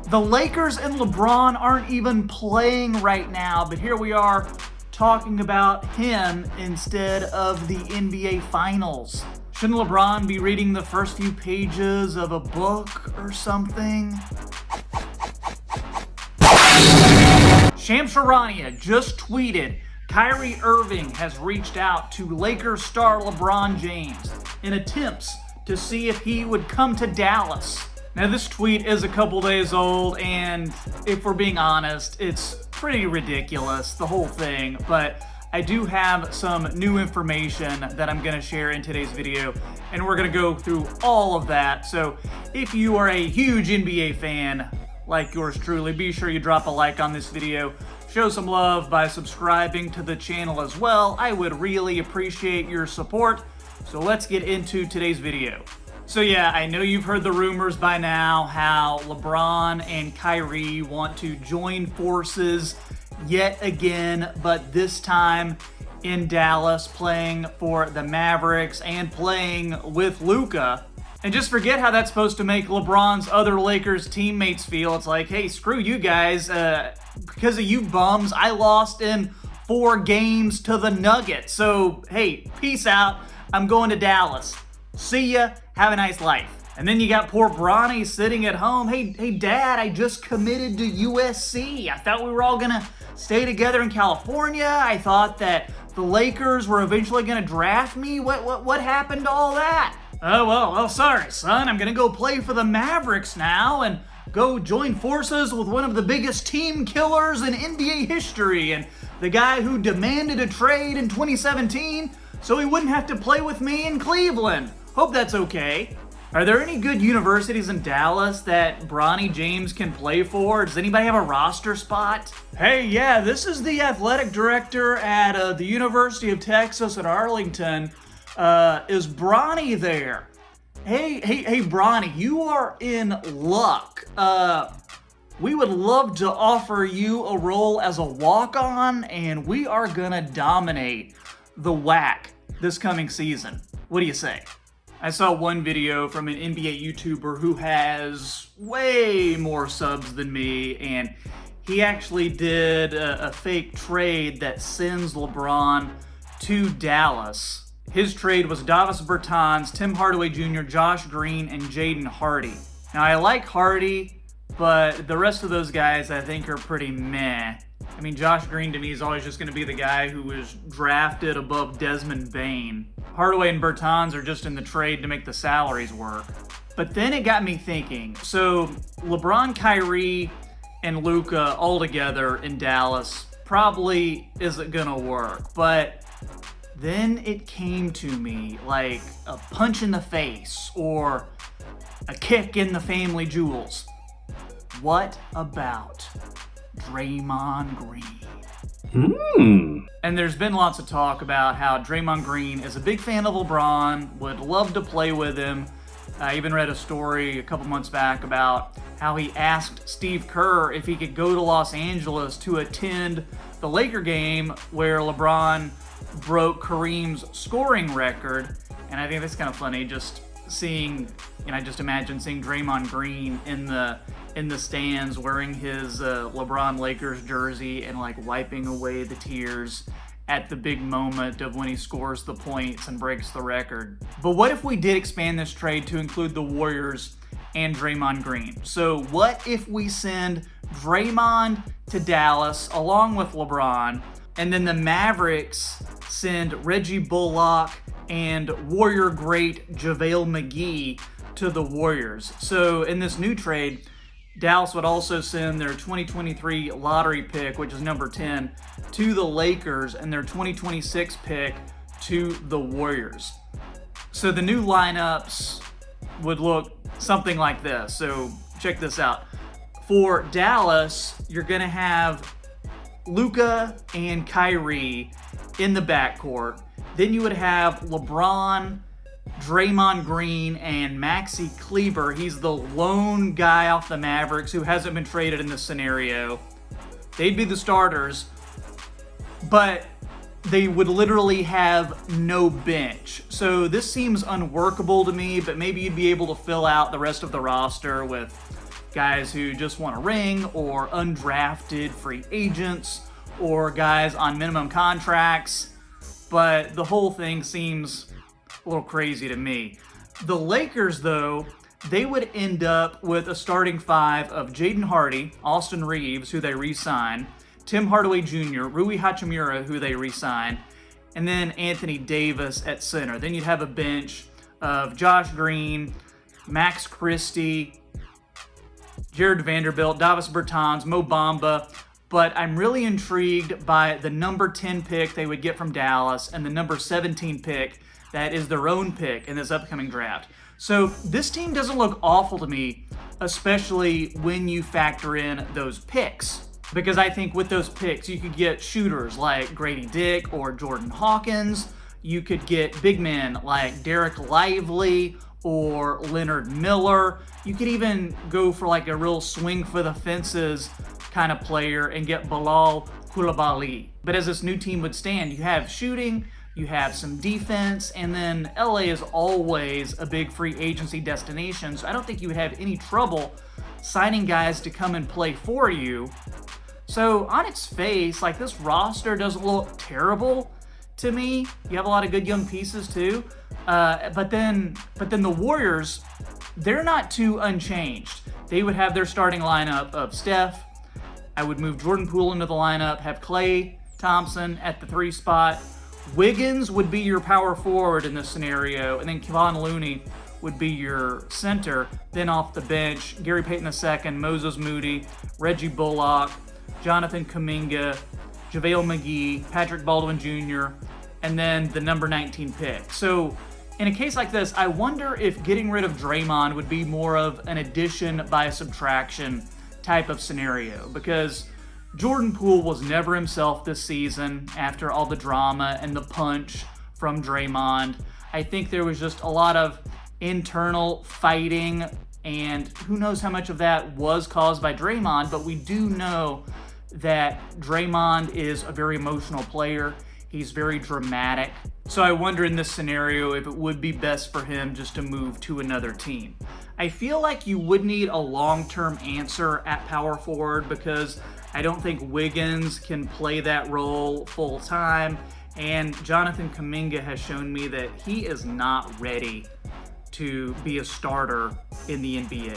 The Lakers and LeBron aren't even playing right now, but here we are talking about him instead of the NBA Finals. Shouldn't LeBron be reading the first few pages of a book or something? Shamsharania just tweeted, Kyrie Irving has reached out to Lakers star LeBron James in attempts to see if he would come to Dallas. Now this tweet is a couple days old, and if we're being honest, it's pretty ridiculous, the whole thing, but I do have some new information that I'm going to share in today's video, and we're going to go through all of that. So if you are a huge NBA fan like yours truly, be sure you drop a like on this video. Show some love by subscribing to the channel as well. I would really appreciate your support. So let's get into today's video. So yeah, I know you've heard the rumors by now how LeBron and Kyrie want to join forces yet again, but this time in Dallas, playing for the Mavericks and playing with Luka. And just forget how that's supposed to make LeBron's other Lakers teammates feel. It's like, hey, screw you guys. Because of you bums, I lost in 4 games to the Nuggets. So, hey, peace out. I'm going to Dallas. See ya. Have a nice life. And then you got poor Bronny sitting at home. Hey, Dad, I just committed to USC. I thought we were all going to stay together in California. I thought that the Lakers were eventually going to draft me. What happened to all that? Oh, well, sorry, son. I'm going to go play for the Mavericks now and go join forces with one of the biggest team killers in NBA history and the guy who demanded a trade in 2017 so he wouldn't have to play with me in Cleveland. Hope that's okay. Are there any good universities in Dallas that Bronny James can play for? Does anybody have a roster spot? Hey, yeah, this is the athletic director at the University of Texas at Arlington. Is Bronny there? Hey, Bronny, you are in luck. We would love to offer you a role as a walk-on, and we are gonna dominate the WAC this coming season. What do you say? I saw one video from an NBA YouTuber who has way more subs than me, and he actually did a fake trade that sends LeBron to Dallas. His trade was Davis Bertans, Tim Hardaway Jr., Josh Green, and Jaden Hardy. Now, I like Hardy, but the rest of those guys I think are pretty meh. I mean, Josh Green to me is always just going to be the guy who was drafted above Desmond Bane. Hardaway and Bertans are just in the trade to make the salaries work. But then it got me thinking. So LeBron, Kyrie, and Luka all together in Dallas probably isn't going to work. But then it came to me like a punch in the face or a kick in the family jewels. What about Draymond Green? And there's been lots of talk about how Draymond Green is a big fan of LeBron, would love to play with him. I even read a story a couple months back about how he asked Steve Kerr if he could go to Los Angeles to attend the Laker game where LeBron broke Kareem's scoring record. And I think that's kind of funny, just seeing, I just imagine seeing Draymond Green in the stands wearing his LeBron Lakers jersey and like wiping away the tears at the big moment of when he scores the points and breaks the record. But what if we did expand this trade to include the Warriors and Draymond Green? So what if we send Draymond to Dallas along with LeBron, and then the Mavericks send Reggie Bullock and Warrior great JaVale McGee to the Warriors? So in this new trade, Dallas would also send their 2023 lottery pick, which is number 10, to the Lakers, and their 2026 pick to the Warriors. So the new lineups would look something like this. So check this out. For Dallas, you're going to have Luka and Kyrie in the backcourt. Then you would have LeBron, Draymond Green, and Maxi Kleber. He's the lone guy off the Mavericks who hasn't been traded in this scenario. They'd be the starters, but they would literally have no bench. So this seems unworkable to me, but maybe you'd be able to fill out the rest of the roster with guys who just want a ring, or undrafted free agents, or guys on minimum contracts. But the whole thing seems a little crazy to me. The Lakers, though, they would end up with a starting five of Jaden Hardy, Austin Reeves, who they re-sign, Tim Hardaway Jr., Rui Hachimura, who they re-sign, and then Anthony Davis at center. Then you'd have a bench of Josh Green, Max Christie, Jared Vanderbilt, Davis Bertans, Mo Bamba. But I'm really intrigued by the number 10 pick they would get from Dallas and the number 17 pick that is their own pick in this upcoming draft. So this team doesn't look awful to me, especially when you factor in those picks. Because I think with those picks, you could get shooters like Grady Dick or Jordan Hawkins. You could get big men like Derek Lively or Leonard Miller. You could even go for like a real swing for the fences kind of player and get Bilal Coulibaly. But as this new team would stand, you have shooting, you have some defense, and then LA is always a big free agency destination, so I don't think you would have any trouble signing guys to come and play for you. So on its face, like, this roster doesn't look terrible to me. You have a lot of good young pieces too, but then the Warriors, they're not too unchanged. They would have their starting lineup of Steph. I would move Jordan Poole into the lineup, have Klay Thompson at the 3 spot. Wiggins would be your power forward in this scenario, and then Kevon Looney would be your center. Then off the bench, Gary Payton II, Moses Moody, Reggie Bullock, Jonathan Kuminga, JaVale McGee, Patrick Baldwin Jr., and then the number 19 pick. So in a case like this, I wonder if getting rid of Draymond would be more of an addition by subtraction type of scenario, because Jordan Poole was never himself this season after all the drama and the punch from Draymond. I think there was just a lot of internal fighting, and who knows how much of that was caused by Draymond, but we do know that Draymond is a very emotional player. He's very dramatic. So I wonder in this scenario if it would be best for him just to move to another team. I feel like you would need a long-term answer at power forward, because I don't think Wiggins can play that role full-time, and Jonathan Kuminga has shown me that he is not ready to be a starter in the NBA.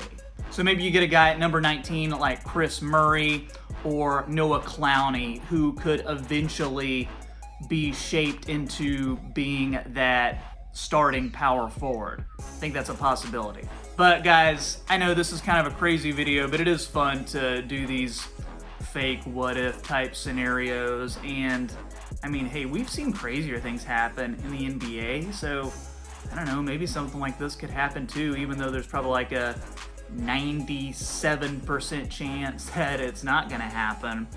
So maybe you get a guy at number 19 like Chris Murray or Noah Clowney, who could eventually be shaped into being that starting power forward. I think that's a possibility. But guys, I know this is kind of a crazy video, but it is fun to do these fake what-if type scenarios. And I mean, hey, we've seen crazier things happen in the NBA, so I don't know, maybe something like this could happen too, even though there's probably like a 97% chance that it's not gonna happen.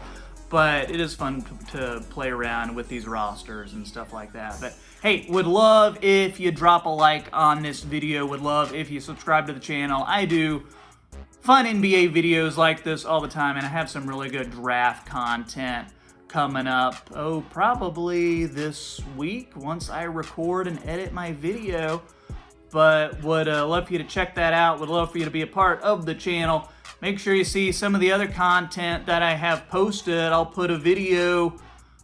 But it is fun to play around with these rosters and stuff like that. But hey, would love if you drop a like on this video. Would love if you subscribe to the channel. I do fun NBA videos like this all the time, and I have some really good draft content coming up. Oh, probably this week once I record and edit my video. But would love for you to check that out. Would love for you to be a part of the channel. Make sure you see some of the other content that I have posted. I'll put a video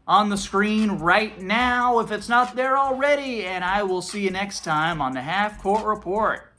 on the screen right now if it's not there already. And I will see you next time on the Half Court Report.